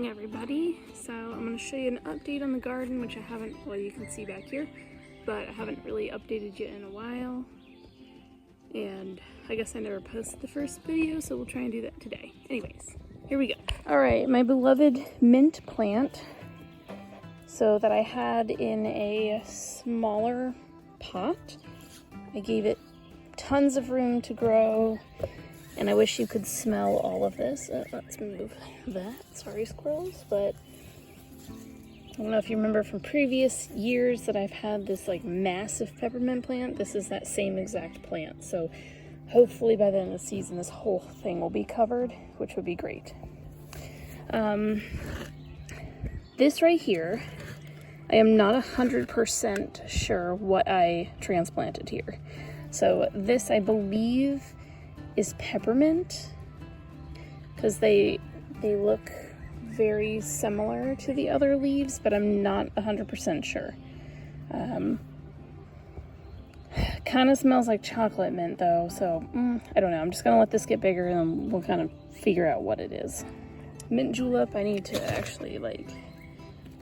morning, everybody. So I'm going to show you an update on the garden, which I haven't, well, you can see back here, but I haven't really updated yet in a while. And I guess I never posted the first video, so we'll try and do that today. Anyways, here we go. All right, my beloved mint plant. So that I had in a smaller pot. I gave it tons of room to grow. And I wish you could smell all of this. Let's move that. Sorry, squirrels, but I don't know if you remember from previous years that I've had this like massive peppermint plant. This is that same exact plant. So hopefully by the end of the season, this whole thing will be covered, which would be great. This right here, I am not 100% sure what I transplanted here. So this, I believe, is peppermint, because they look very similar to the other leaves, but I'm not 100% sure. Kind of smells like chocolate mint though, so I don't know. I'm just gonna let this get bigger and then we'll kind of figure out what it is. Mint julep, I need to actually like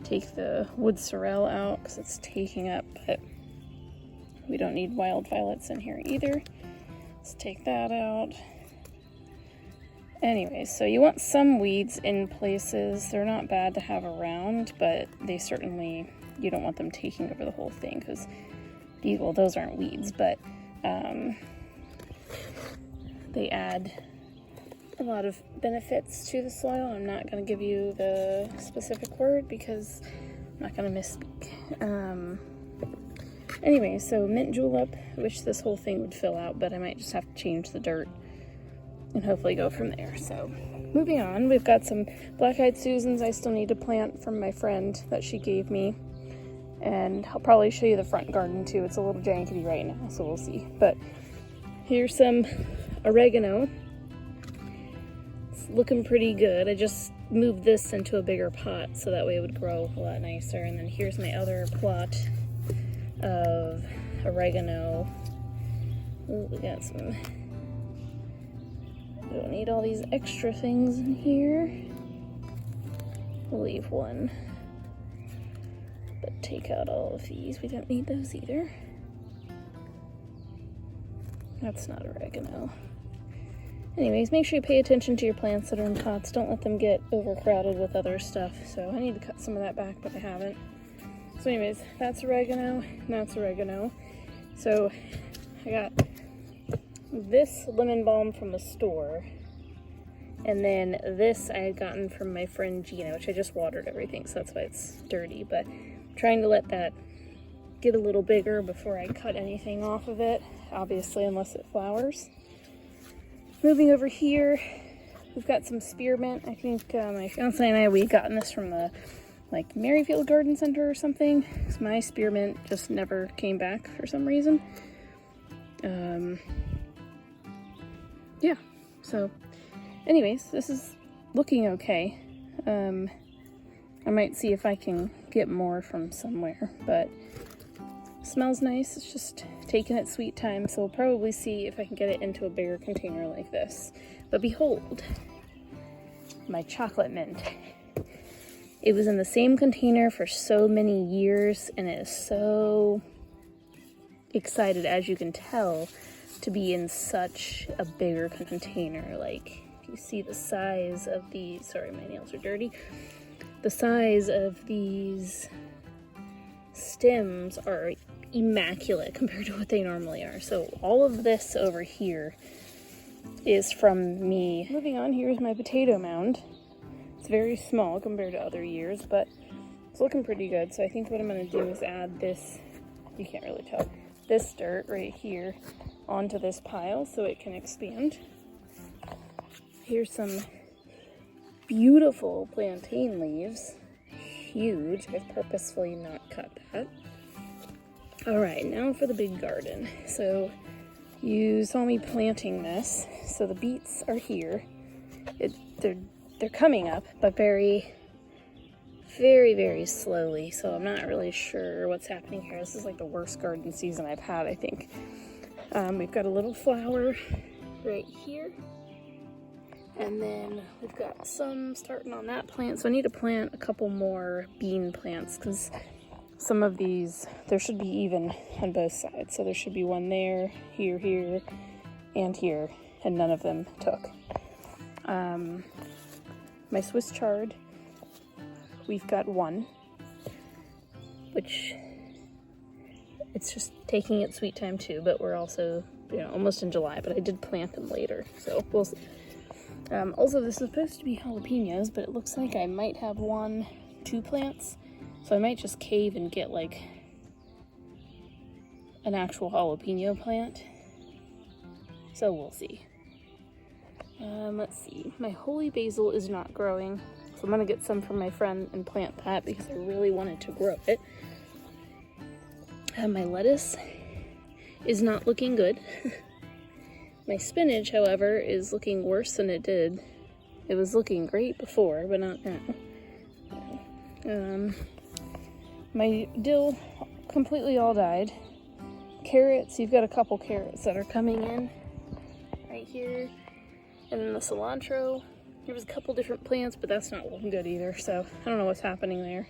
take the wood sorrel out because it's taking up, but we don't need wild violets in here either. Let's take that out. Anyway, so you want some weeds in places. They're not bad to have around, but they certainly, you don't want them taking over the whole thing because, well, those aren't weeds, but they add a lot of benefits to the soil. I'm not going to give you the specific word because I'm not going to misspeak. Anyway, so mint julep, I wish this whole thing would fill out, but I might just have to change the dirt and hopefully go from there. So moving on, we've got some black-eyed Susans I still need to plant from my friend that she gave me. And I'll probably show you the front garden too. It's a little jankety right now, so we'll see. But here's some oregano. It's looking pretty good. I just moved this into a bigger pot so that way it would grow a lot nicer. And then here's my other plot of oregano. Ooh, we got some, don't need all these extra things in here. We'll leave one, but take out all of these. We don't need those either. That's not oregano. Anyways, make sure you pay attention to your plants that are in pots. Don't let them get overcrowded with other stuff. So I need to cut some of that back, but I haven't. So anyways, that's oregano, and that's oregano. So I got this lemon balm from the store, and then this I had gotten from my friend Gina, which I just watered everything, so that's why it's dirty. But I'm trying to let that get a little bigger before I cut anything off of it, obviously, unless it flowers. Moving over here, we've got some spearmint. I think my fiance and I, we had gotten this from the like Merrifield Garden Center or something. So my spearmint just never came back for some reason. Yeah, so anyways, this is looking okay. I might see if I can get more from somewhere, but smells nice. It's just taking its sweet time, so we'll probably see if I can get it into a bigger container like this. But behold, my chocolate mint. It was in the same container for so many years, and it is so excited, as you can tell, to be in such a bigger container. Like, if you see the size of these, sorry, my nails are dirty. The size of these stems are immaculate compared to what they normally are. So all of this over here is from me. Moving on, here's my potato mound. It's very small compared to other years, but it's looking pretty good. So I think what I'm going to do is add this, you can't really tell, this dirt right here onto this pile so it can expand. Here's some beautiful plantain leaves. Huge. I've purposefully not cut that. Alright, now for the big garden. So you saw me planting this. So the beets are here. They're coming up, but very, very slowly. So I'm not really sure what's happening here. This is like the worst garden season I've had, I think. We've got a little flower right here. And then we've got some starting on that plant. So I need to plant a couple more bean plants because some of these, there should be even on both sides. So there should be one there, here, and here, and none of them took. My Swiss chard, we've got one, which it's just taking its sweet time too, but we're also, almost in July, but I did plant them later, so we'll see. Also, this is supposed to be jalapenos, but it looks like I might have 2 plants, so I might just cave and get like an actual jalapeno plant, so we'll see. Let's see, my holy basil is not growing, so I'm gonna get some from my friend and plant that because I really wanted to grow it. My lettuce is not looking good. My spinach, however, is looking worse than it did. It was looking great before, but not now. My dill completely all died. Carrots, you've got a couple carrots that are coming in right here. And then the cilantro, there was a couple different plants, but that's not looking good either, so I don't know what's happening there.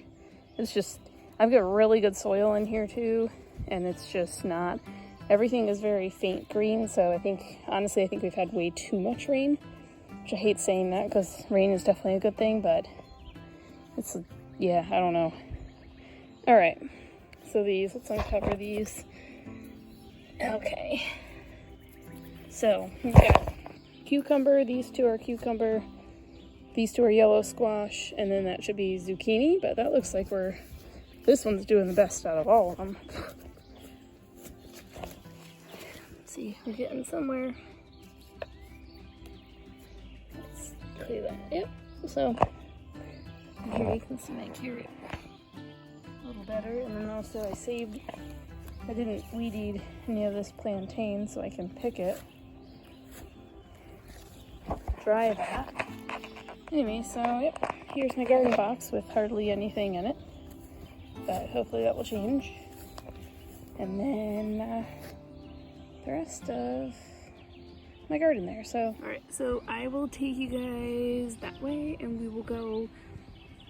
It's just, I've got really good soil in here too, and it's just not, everything is very faint green, so honestly, I think we've had way too much rain, which I hate saying that because rain is definitely a good thing, but it's, yeah, I don't know. All right, so let's uncover these. Okay, so we've got cucumber, these 2 are cucumber, these 2 are yellow squash, and then that should be zucchini, but that looks like this one's doing the best out of all of them. Let's see, we're getting somewhere. Let's clear that. Yep, so here you can see my carrot a little better, and then also I didn't weed eat any of this plantain so I can pick it. Dry that. Anyway, so yep, here's my garden box with hardly anything in it, but hopefully that will change. And then the rest of my garden there. So, alright, so I will take you guys that way and we will go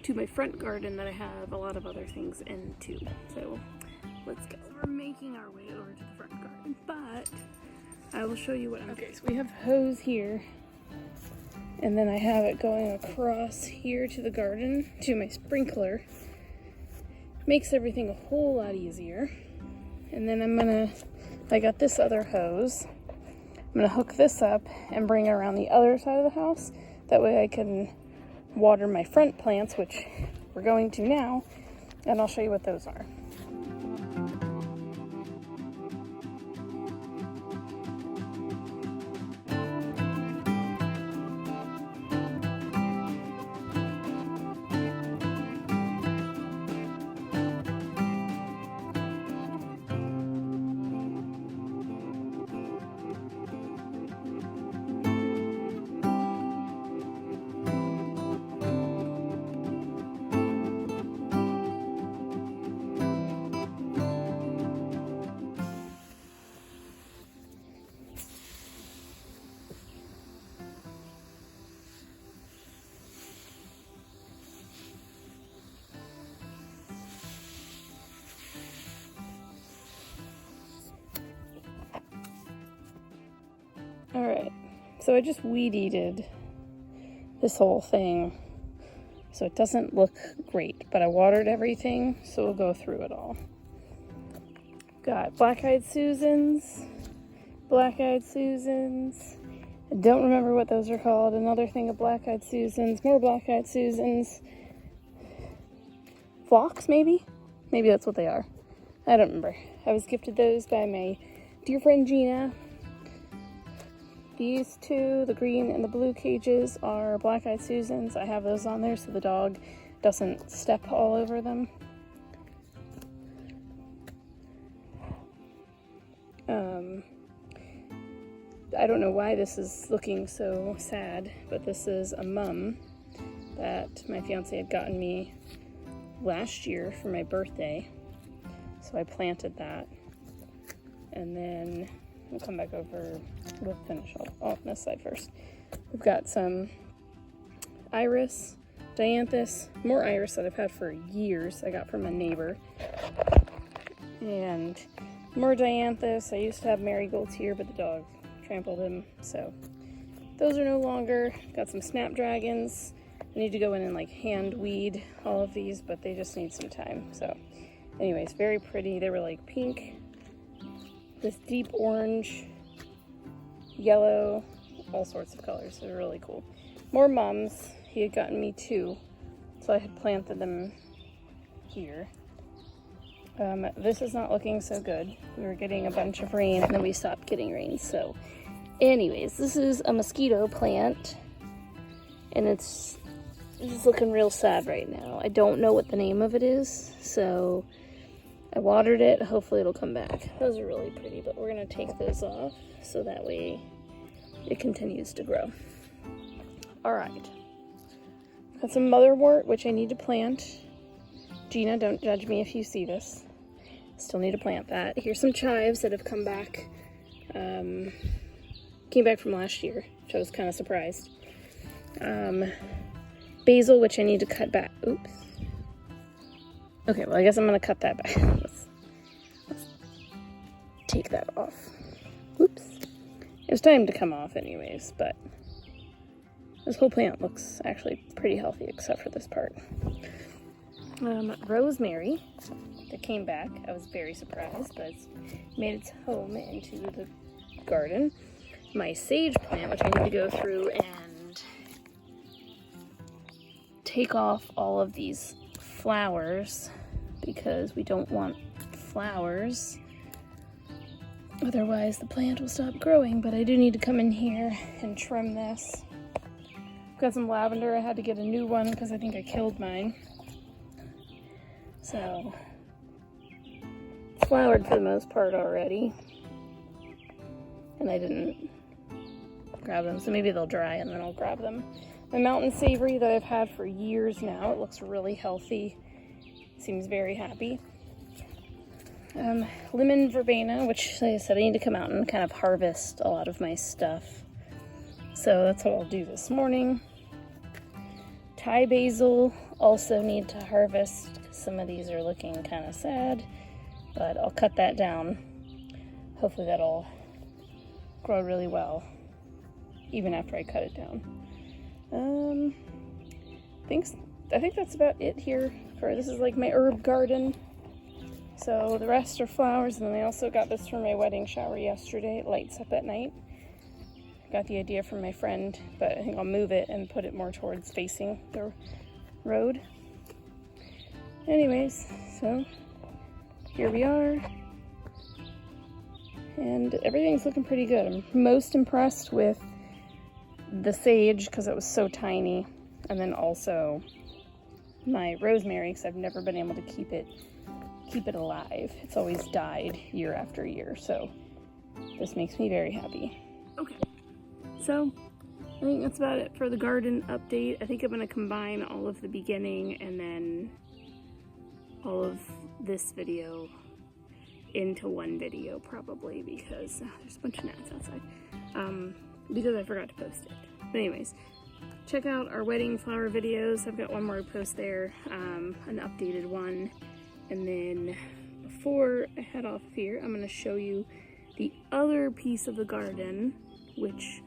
to my front garden that I have a lot of other things in too. So let's go. We're making our way over to the front garden, but I will show you what I'm doing. Okay, so we have a hose here. And then I have it going across here to the garden, to my sprinkler. Makes everything a whole lot easier. And then I got this other hose. I'm gonna hook this up and bring it around the other side of the house. That way I can water my front plants, which we're going to now, and I'll show you what those are. Alright, so I just weed-eated this whole thing, so it doesn't look great, but I watered everything, so we'll go through it all. Got black-eyed Susans, I don't remember what those are called, another thing of black-eyed Susans, more black-eyed Susans, phlox maybe? Maybe that's what they are. I don't remember. I was gifted those by my dear friend Gina. These 2, the green and the blue cages, are black-eyed Susans. I have those on there so the dog doesn't step all over them. I don't know why this is looking so sad, but this is a mum that my fiance had gotten me last year for my birthday. So I planted that. And then we'll come back over, we'll finish off this side first. We've got some iris, dianthus, more iris that I've had for years. I got from a neighbor. And more dianthus. I used to have marigolds here, but the dog trampled them, so those are no longer. Got some snapdragons. I need to go in and like hand weed all of these, but they just need some time. So anyways, very pretty. They were like pink, this deep orange, yellow, all sorts of colors. They're really cool. More mums. He had gotten me 2, so I had planted them here. This is not looking so good. We were getting a bunch of rain and then we stopped getting rain. So anyways, this is a mosquito plant and it's looking real sad right now. I don't know what the name of it is, so I watered it. Hopefully it'll come back. Those are really pretty, but we're gonna take those off so that way it continues to grow. All right. Got some motherwort, which I need to plant. Gina, don't judge me if you see this. Still need to plant that. Here's some chives that have come back. Came back from last year, which I was kind of surprised. Basil, which I need to cut back. Oops. Okay, well, I guess I'm going to cut that back. Let's take that off. Oops. It was time to come off anyways, but this whole plant looks actually pretty healthy except for this part. Rosemary that came back. I was very surprised, but it's made its home into the garden. My sage plant, which I need to go through and take off all of these flowers because we don't want flowers. Otherwise the plant will stop growing, but I do need to come in here and trim this. Got some lavender. I had to get a new one because I think I killed mine. So, it's flowered for the most part already. And I didn't grab them, so maybe they'll dry and then I'll grab them. My mountain savory that I've had for years now. It looks really healthy. Seems very happy. Lemon verbena, which like I said, I need to come out and kind of harvest a lot of my stuff. So that's what I'll do this morning. Thai basil, also need to harvest. Some of these are looking kind of sad, but I'll cut that down. Hopefully that'll grow really well, even after I cut it down. I think that's about it here. This is like my herb garden. So the rest are flowers, and then I also got this for my wedding shower yesterday. It lights up at night. Got the idea from my friend, but I think I'll move it and put it more towards facing the road. Anyways, so here we are. And everything's looking pretty good. I'm most impressed with the sage because it was so tiny. And then also my rosemary because I've never been able to keep it alive. It's always died year after year. So this makes me very happy. Okay. So I think that's about it for the garden update. I think I'm going to combine all of the beginning and then all of this video into one video probably because there's a bunch of gnats outside. Because I forgot to post it. But anyways, check out our wedding flower videos. I've got one more to post there, an updated one. And then before I head off here, I'm going to show you the other piece of the garden, which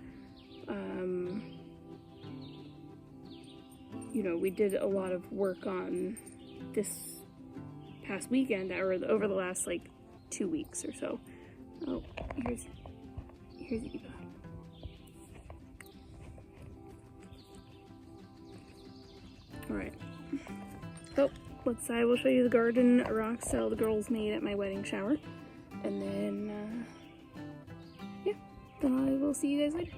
you know, we did a lot of work on this past weekend, or over the last like 2 weeks or so. Oh, here's Eva. All right. So I will show you the garden rock cell the girls made at my wedding shower, and then yeah, then I will see you guys later.